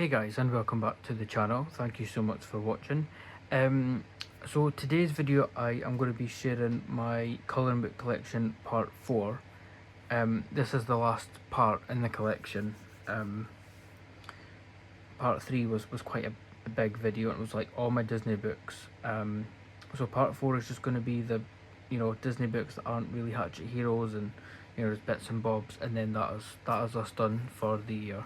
Hey guys, and welcome back to the channel. Thank you so much for watching. So today's video I am going to be sharing my colouring book collection part 4. This is the last part in the collection. Part 3 was quite a big video, and it was like all my Disney books. So part 4 is just going to be the Disney books that aren't really Hatchet Heroes, and there's bits and bobs, and then that is us done for the year.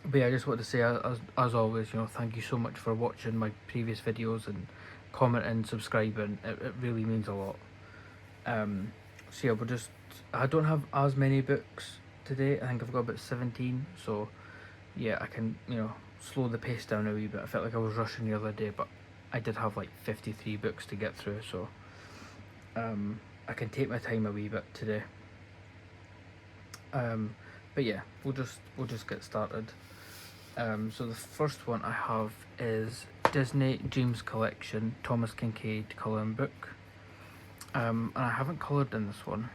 But yeah, I just want to say, as always, thank you so much for watching my previous videos and commenting, subscribing. It really means a lot. So yeah, I don't have as many books today. I think I've got about 17. So yeah, I can slow the pace down a wee bit. I felt like I was rushing the other day, but I did have like 53 books to get through. So I can take my time a wee bit today. But yeah, we'll just get started. So the first one I have is Disney Dreams Collection Thomas Concage colouring book. And I haven't coloured in this one.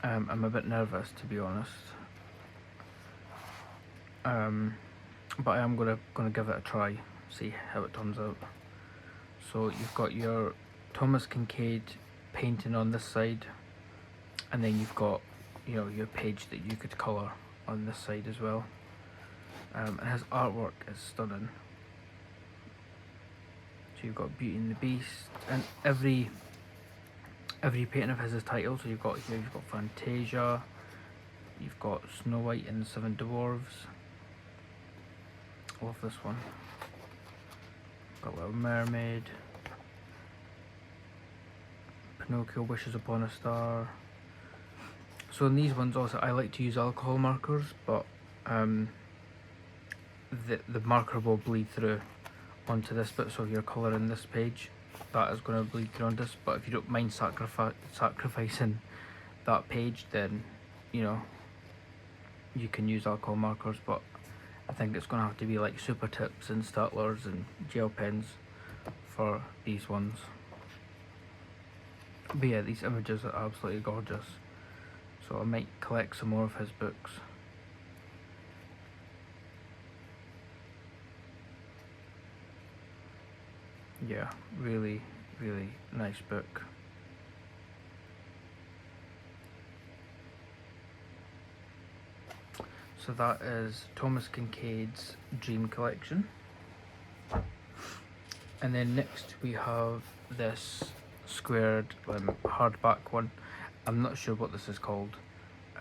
I'm a bit nervous, to be honest. But I am gonna give it a try, see how it turns out. So you've got your Thomas Concage painting on this side, and then you've got your page that you could colour on this side as well. And his artwork is stunning. So you've got Beauty and the Beast, and every painting of his is titled. So you've got Fantasia, you've got Snow White and the Seven Dwarves. Love this one. Got Little Mermaid, Pinocchio Wishes Upon a Star. So in these ones also I like to use alcohol markers, but the marker will bleed through onto this bit. So if you're colouring this page, that is going to bleed through on this. But if you don't mind sacrificing that page, then you can use alcohol markers. But I think it's going to have to be like super tips and staplers and gel pens for these ones. But yeah, these images are absolutely gorgeous. So I might collect some more of his books. Yeah, really, really nice book. So that is Thomas Concage's Dream Collection. And then next we have this squared hardback one. I'm not sure what this is called.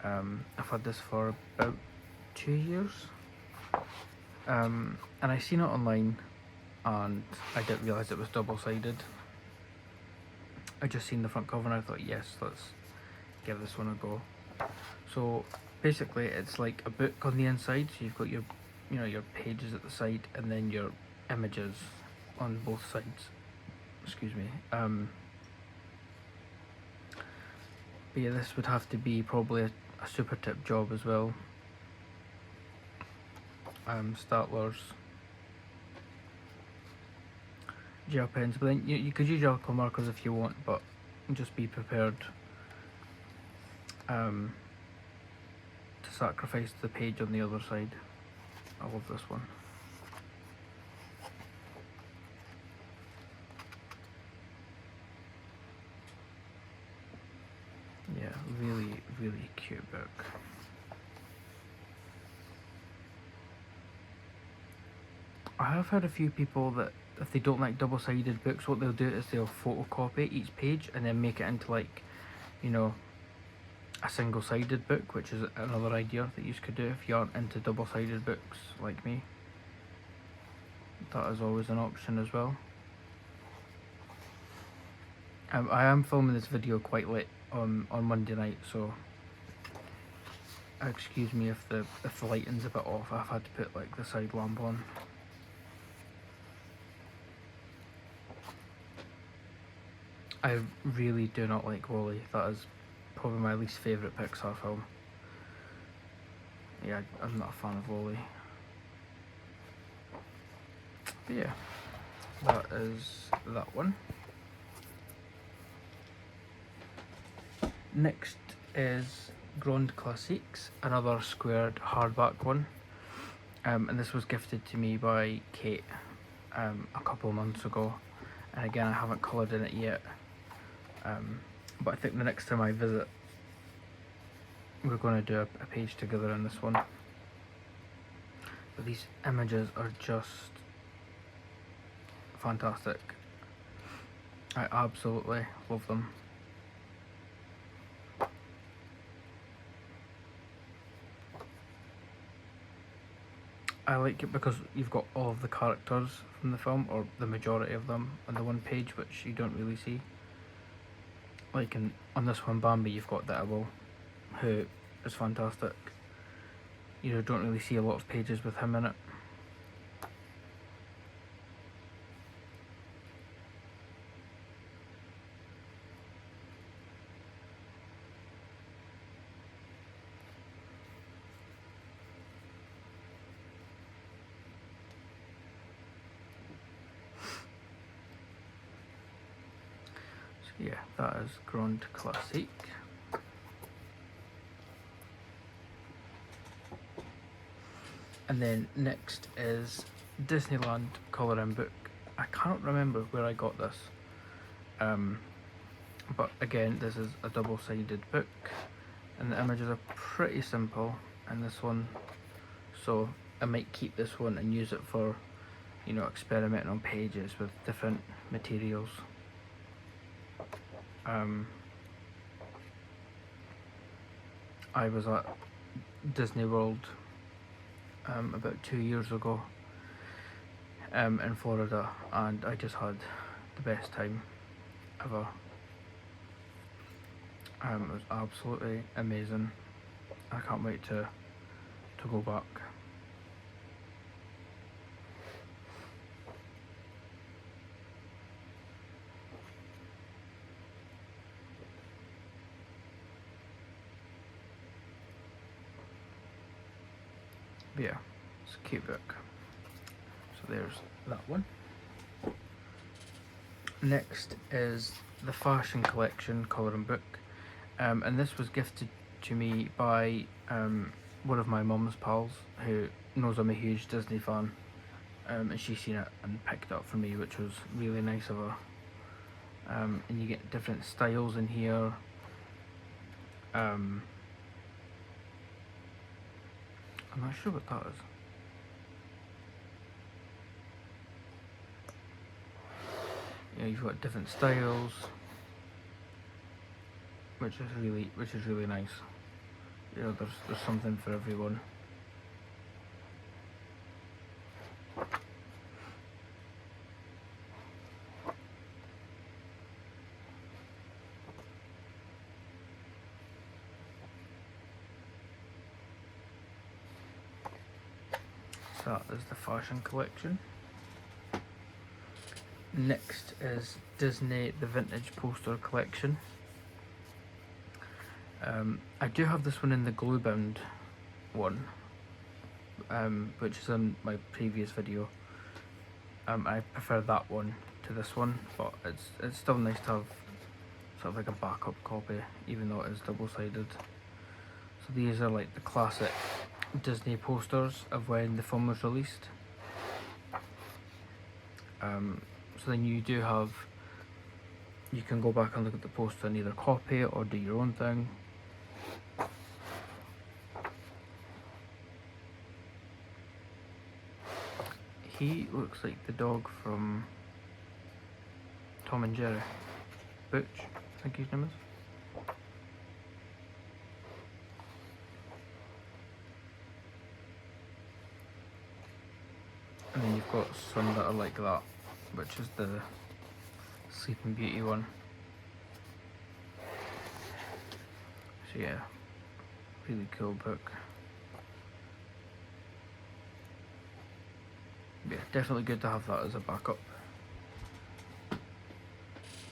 I've had this for about 2 years. And I seen it online, and I didn't realise it was double-sided. I just seen the front cover and I thought, yes, let's give this one a go. So basically it's like a book on the inside, so you've got your your pages at the side, and then your images on both sides. Excuse me. But yeah, this would have to be probably a super tip job as well. Staplers, gel pens, but then you could use alcohol markers if you want, but just be prepared to sacrifice the page on the other side. I love this one. Yeah, really, really cute book. I have heard a few people that if they don't like double-sided books, what they'll do is they'll photocopy each page and then make it into like, a single-sided book, which is another idea that you could do if you aren't into double-sided books like me. That is always an option as well. I am filming this video quite late on Monday night, so excuse me if the lighting's a bit off. I've had to put like the side lamp on. I really do not like WALL-E. That is probably my least favourite Pixar film. Yeah, I'm not a fan of WALL-E. But yeah, that is that one. Next is Grand Classiques, another squared hardback one. And this was gifted to me by Kate a couple of months ago, and again I haven't coloured in it yet, but I think the next time I visit we're going to do a page together in this one. But these images are just fantastic. I absolutely love them. I like it because you've got all of the characters from the film, or the majority of them, on the one page, which you don't really see. Like on this one, Bambi, you've got the owl, who is fantastic. You don't really see a lot of pages with him in it. So yeah, that is Grand Classique. And then next is Disneyland colouring book. I can't remember where I got this, but again this is a double-sided book, and the images are pretty simple in this one, so I might keep this one and use it for, you know, experimenting on pages with different materials. I was at Disney World about 2 years ago in Florida, and I just had the best time ever. It was absolutely amazing. I can't wait to go back. But yeah, it's a cute book. So there's that one. Next is the Fashion Collection colouring book, and this was gifted to me by one of my mum's pals, who knows I'm a huge Disney fan, and she's seen it and picked it up for me, which was really nice of her. And you get different styles in here. I'm not sure what that is. Yeah, you've got different styles, which is really nice. You know, there's something for everyone. So that is the Fashion Collection. Next is Disney the Vintage Poster Collection. I do have this one in the glue bound one, which is in my previous video. I prefer that one to this one, but it's still nice to have sort of like a backup copy, even though it is double-sided. So these are like the classic Disney posters of when the film was released. So then you can go back and look at the poster and either copy it or do your own thing. He looks like the dog from Tom and Jerry. Butch, I think his name is. And then you've got some that are like that, which is the Sleeping Beauty one. So yeah, really cool book. Yeah, definitely good to have that as a backup.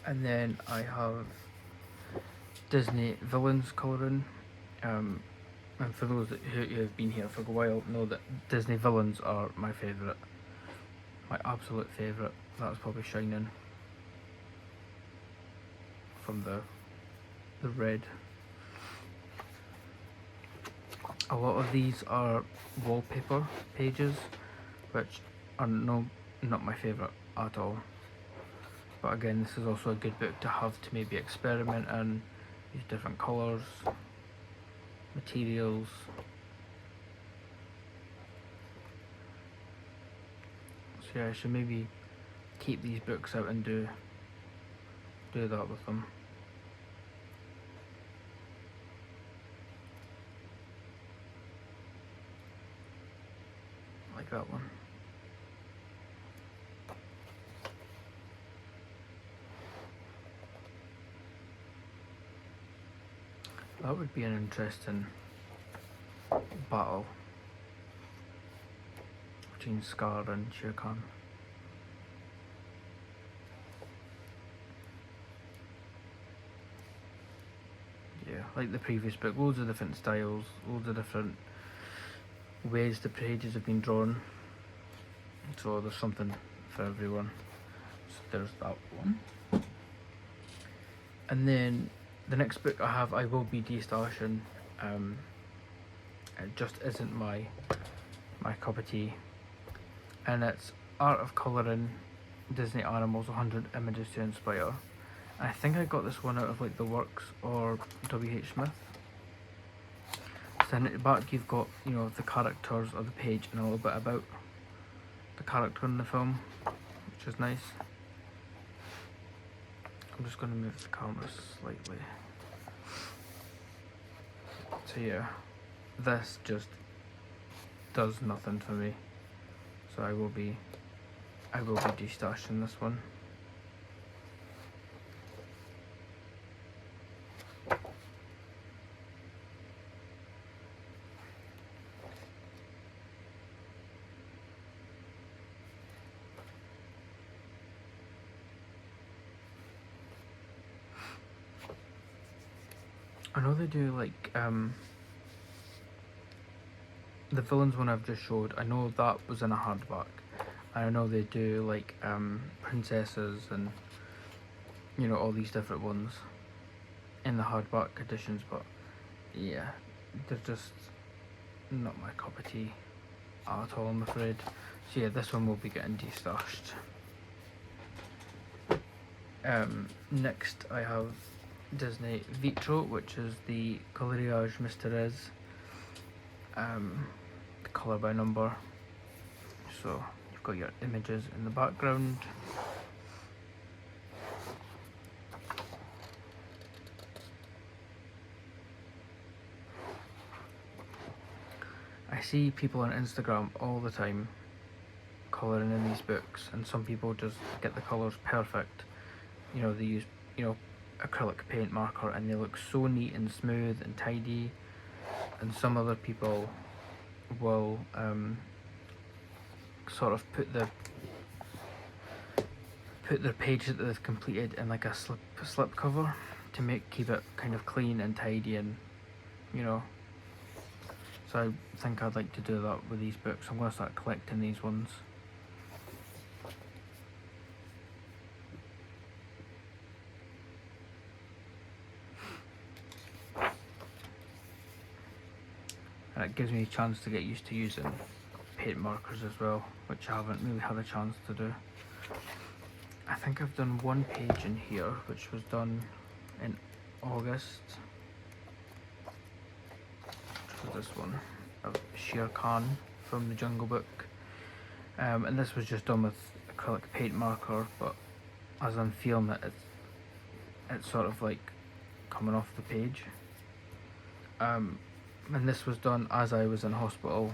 And then I have Disney Villains colouring. And for those who have been here for a while know that Disney Villains are my favourite. My absolute favourite. That's probably Shining. From the red. A lot of these are wallpaper pages, which are not my favourite at all. But again, this is also a good book to have to maybe experiment and use different colours, materials. So yeah, I should maybe keep these books out and do that with them. Like that one. That would be an interesting battle between Scar and Shere Khan. Yeah, like the previous book, loads of different styles, loads of different ways the pages have been drawn. So there's something for everyone. So there's that one. And then the next book I will be destashing. It just isn't my cup of tea. And it's Art of Colouring Disney Animals 100 Images to Inspire. I think I got this one out of like The Works or W.H. Smith. So then at the back you've got, you know, the characters of the page and a little bit about the character in the film, which is nice. I'm just going to move the camera slightly. So yeah, this just does nothing for me. So I will be destashing this one. I know they do like the villains one I've just showed. I know that was in a hardback. I know they do like princesses and, you know, all these different ones in the hardback editions, but yeah, they're just not my cup of tea at all, I'm afraid. So yeah, this one will be getting destashed. Next I have Disney Vitro, which is the Coloriage Mystères, the colour by number. So you've got your images in the background. I see people on Instagram all the time colouring in these books, and some people just get the colours perfect. You know, they use, you know, acrylic paint marker and they look so neat and smooth and tidy, and some other people will sort of put their page that they've completed in like a slip cover to keep it kind of clean and tidy, and you know. So I think I'd like to do that with these books. I'm going to start collecting these ones. And it gives me a chance to get used to using paint markers as well, which I haven't really had a chance to do. I think I've done one page in here, which was done in August. Which was this one of Shere Khan from the Jungle Book. And this was just done with acrylic paint marker, but as I'm feeling it, it's sort of like coming off the page. And this was done as I was in hospital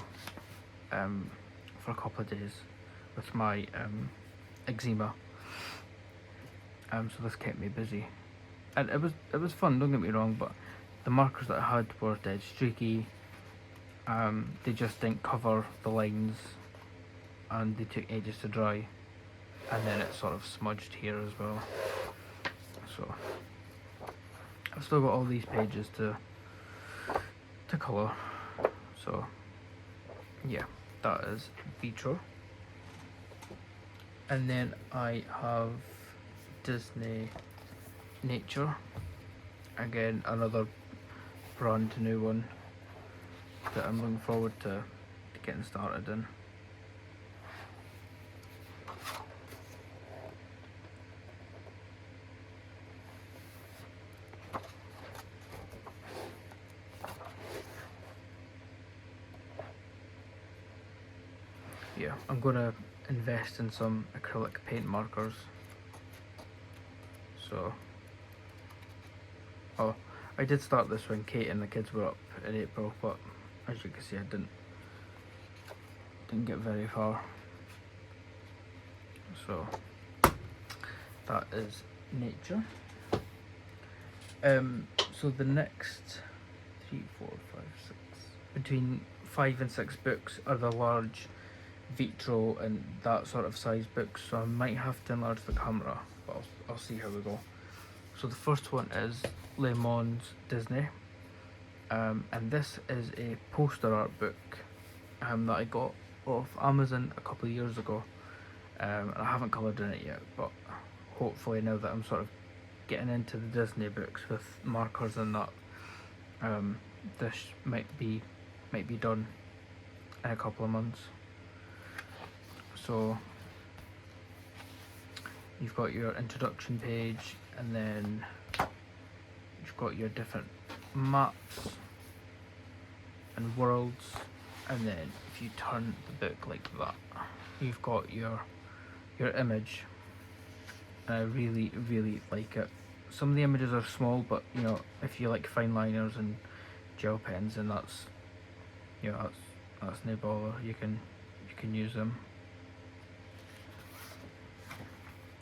for a couple of days with my eczema. So this kept me busy, and it was fun, don't get me wrong, but the markers that I had were dead streaky. They just didn't cover the lines, and they took ages to dry, and then it sort of smudged here as well. So I've still got all these pages to colour. So yeah, that is Vitro. And then I have Disney Nature, again another brand new one. that I'm looking forward to getting started in. Yeah, I'm gonna invest in some acrylic paint markers. So, oh, I did start this when Kate and the kids were up in April, but as you can see, I didn't get very far. So that is nature. So the next 3, 4, 5, 6, between 5 and 6 books are the large Vitro and that sort of size books, so I might have to enlarge the camera, but I'll see how we go. So the first one is Le Mans Disney, and this is a poster art book that I got off Amazon a couple of years ago. And I haven't coloured in it yet, but hopefully now that I'm sort of getting into the Disney books with markers and that, this might be done in a couple of months. So you've got your introduction page, and then you've got your different maps and worlds, and then if you turn the book like that, you've got your image. And I really like it. Some of the images are small, but you know, if you like fine liners and gel pens, and that's no bother. You can use them.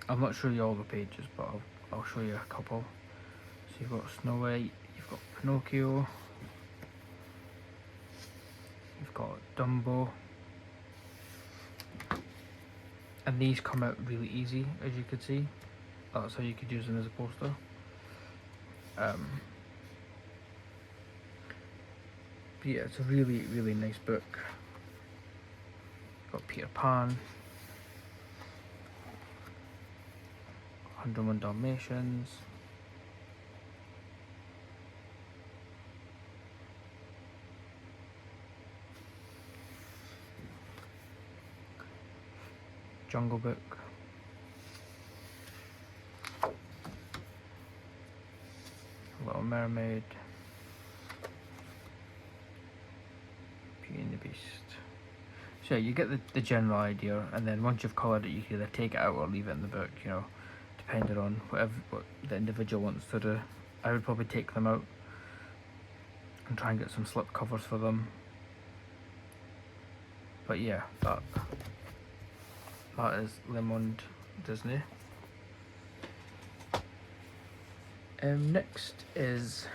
I'm not showing you all the pages, but I'll show you a couple. So you've got Snow White, you've got Pinocchio, you've got Dumbo, and these come out really easy, as you could see. That's how you could use them as a poster. But yeah, it's a really nice book. Got Peter Pan, 101 Dalmatians, Jungle Book, Little Mermaid, Beauty and the Beast. So yeah, you get the general idea, and then once you've coloured it, you can either take it out or leave it in the book, you know, depending on what the individual wants to do. I would probably take them out and try and get some slip covers for them. But yeah, that is Le Mans Disney. Next is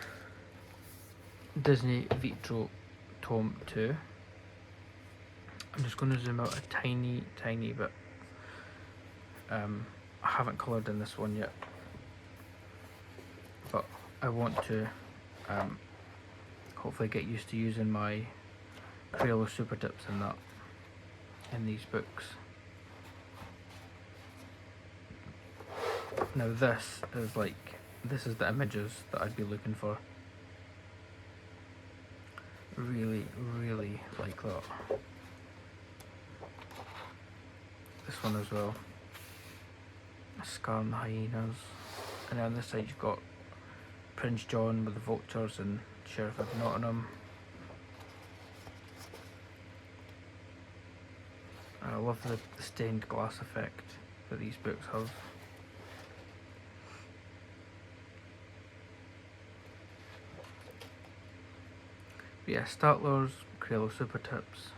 Disney Vitro Tome 2. I'm just going to zoom out a tiny bit. I haven't coloured in this one yet, but I want to hopefully get used to using my Crayola super tips and that in these books. Now this is the images that I'd be looking for. Really like that. This one as well. Scar and the hyenas. And then on this side you've got Prince John with the vultures and Sheriff of Nottingham. And I love the stained glass effect that these books have. But yeah, Statlers, Crayola super tips.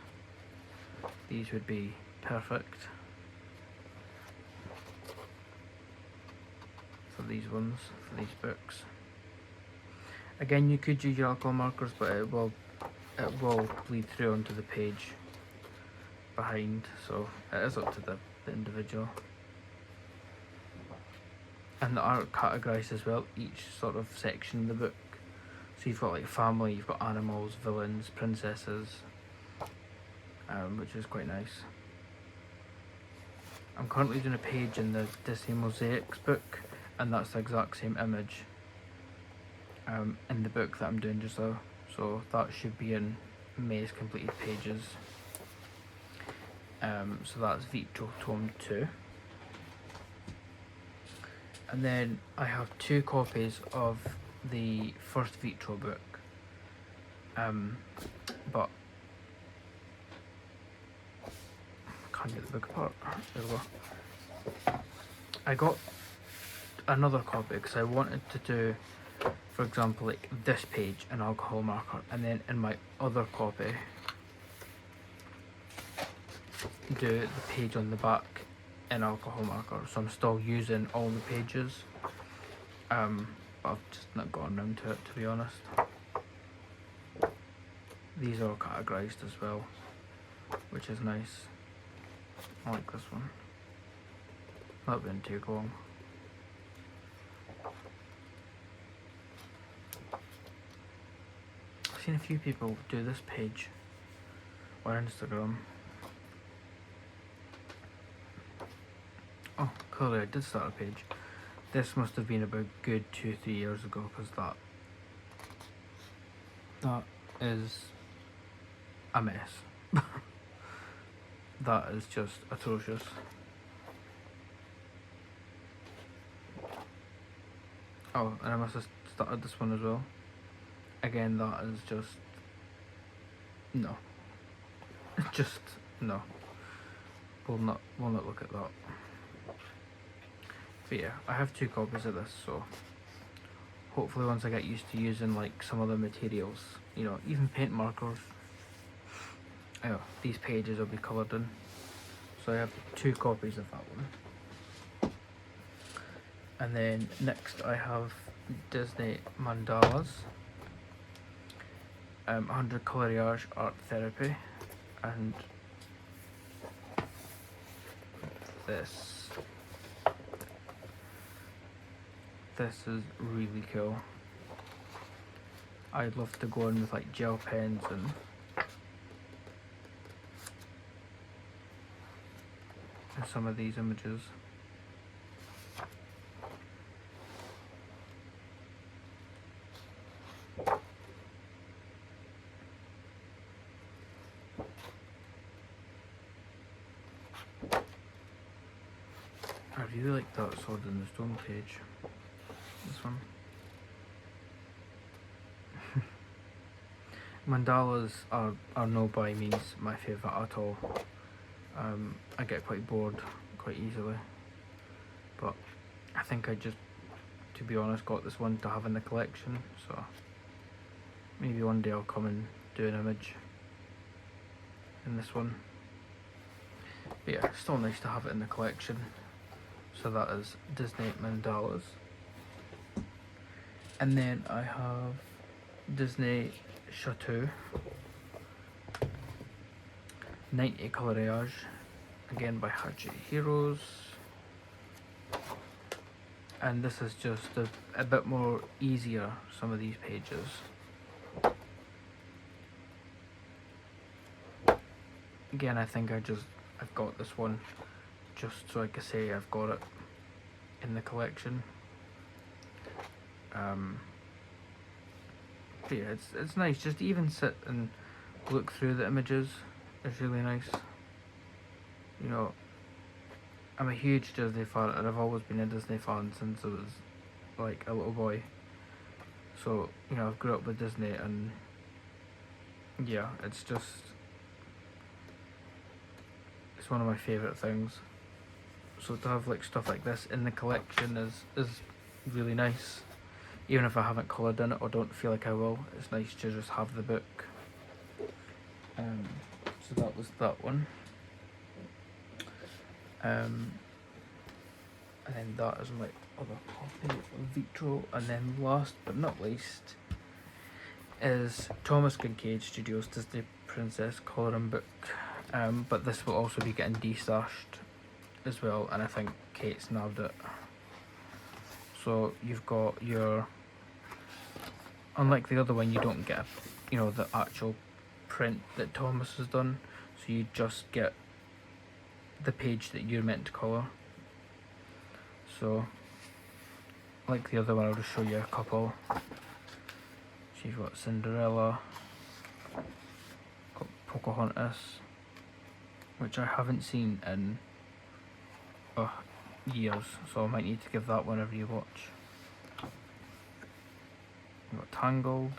These would be perfect for these ones, for these books. Again, you could use your alcohol markers, but it will bleed through onto the page behind, so it is up to the individual. And the art categorised as well, each sort of section of the book. So you've got like family, you've got animals, villains, princesses, which is quite nice. I'm currently doing a page in the Disney Mosaics book, and that's the exact same image in the book that I'm doing just now. So that should be in May's completed pages. So that's Vitro Tome 2. And then I have 2 copies of the first Vitro book. But can't get the book apart. There we go. I got another copy because I wanted to do, for example, like this page in alcohol marker, and then in my other copy do the page on the back in alcohol marker. So I'm still using all the pages, but I've just not gotten around to it, to be honest. These are all categorized as well, which is nice. I like this one. That wouldn't take long. I've seen a few people do this page on Instagram. Oh, clearly I did start a page. This must have been about good 2-3 years ago, because that is a mess. That is just atrocious. Oh, and I must have started this one as well. Again, that is just no. Just no. We'll not look at that. But yeah, I have 2 copies of this, so hopefully once I get used to using like some other materials, you know, even paint markers, these pages will be coloured in. So I have 2 copies of that one. And then next I have Disney Mandalas, 100 Coloriage Art Therapy, and this is really cool. I'd love to go in with like gel pens and some of these images. I really like that Sword in the Stone page. This one. Mandalas are no by means my favourite at all. I get quite bored quite easily, but I think I just, to be honest, got this one to have in the collection, so maybe one day I'll come and do an image in this one. But yeah, still nice to have it in the collection. So that is Disney Mandalas. And then I have Disney Chateau, 90 Coloriage, again by Hatchet Heroes. And this is just a bit more easier, some of these pages. Again, I think I've got this one just so I can say I've got it in the collection. But yeah, it's nice just to even sit and look through the images. It's really nice. You know, I'm a huge Disney fan, and I've always been a Disney fan since I was like a little boy. So, you know, I've grew up with Disney, and yeah, it's one of my favourite things. So to have like stuff like this in the collection is really nice. Even if I haven't coloured in it or don't feel like I will, it's nice to just have the book. So that was that one. And then that is my other copy of Vitro. And then last but not least is Thomas Concage Studios Disney Princess colouring book. But this will also be getting destashed as well, and I think Kate's nabbed it. So you've got your, unlike the other one, you don't get, you know, the actual print that Thomas has done, so you just get the page that you're meant to colour. So like the other one, I'll just show you a couple. So you've got Cinderella, Pocahontas, which I haven't seen in years, so I might need to give that one a rewatch. We've got Tangled.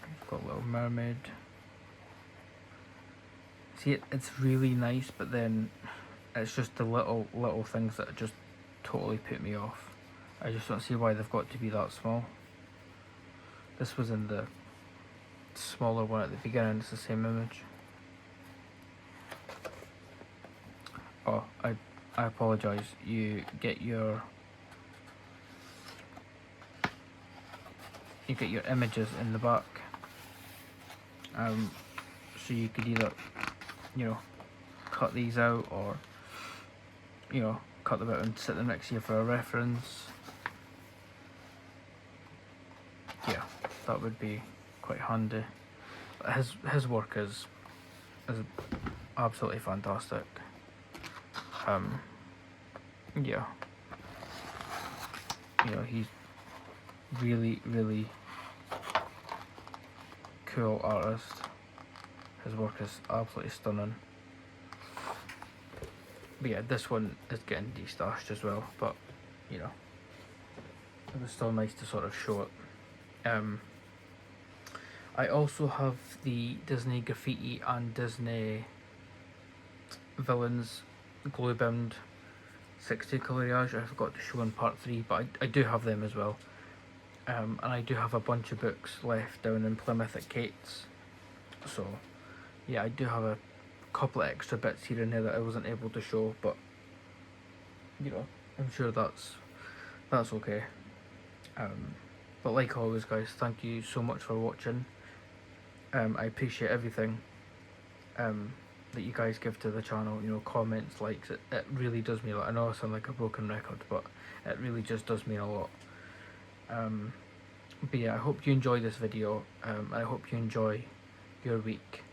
We've got Little Mermaid. See, it's really nice, but then it's just the little things that just totally put me off. I just don't see why they've got to be that small. This was in the smaller one at the beginning. It's the same image. Oh, I apologise. You get your images in the back. So you could either, you know, cut these out, or, you know, cut them out and sit them next to you for a reference. Yeah, that would be quite handy. His work is absolutely fantastic. Yeah, you know, he's really cool artist. His work is absolutely stunning. But yeah, this one is getting destashed as well, but you know, it was still nice to sort of show it. I also have the Disney Graffiti and Disney Villains glue bound 60 coloriage. I forgot to show in part 3, but I do have them as well. And I do have a bunch of books left down in Plymouth at Kate's. So yeah, I do have a couple of extra bits here and there that I wasn't able to show, but you know, I'm sure that's okay. But like always, guys, thank you so much for watching. I appreciate everything that you guys give to the channel, you know, comments, likes. It really does mean a lot. I know I sound like a broken record, but it really just does mean a lot. But yeah, I hope you enjoy this video, and I hope you enjoy your week,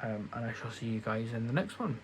and I shall see you guys in the next one.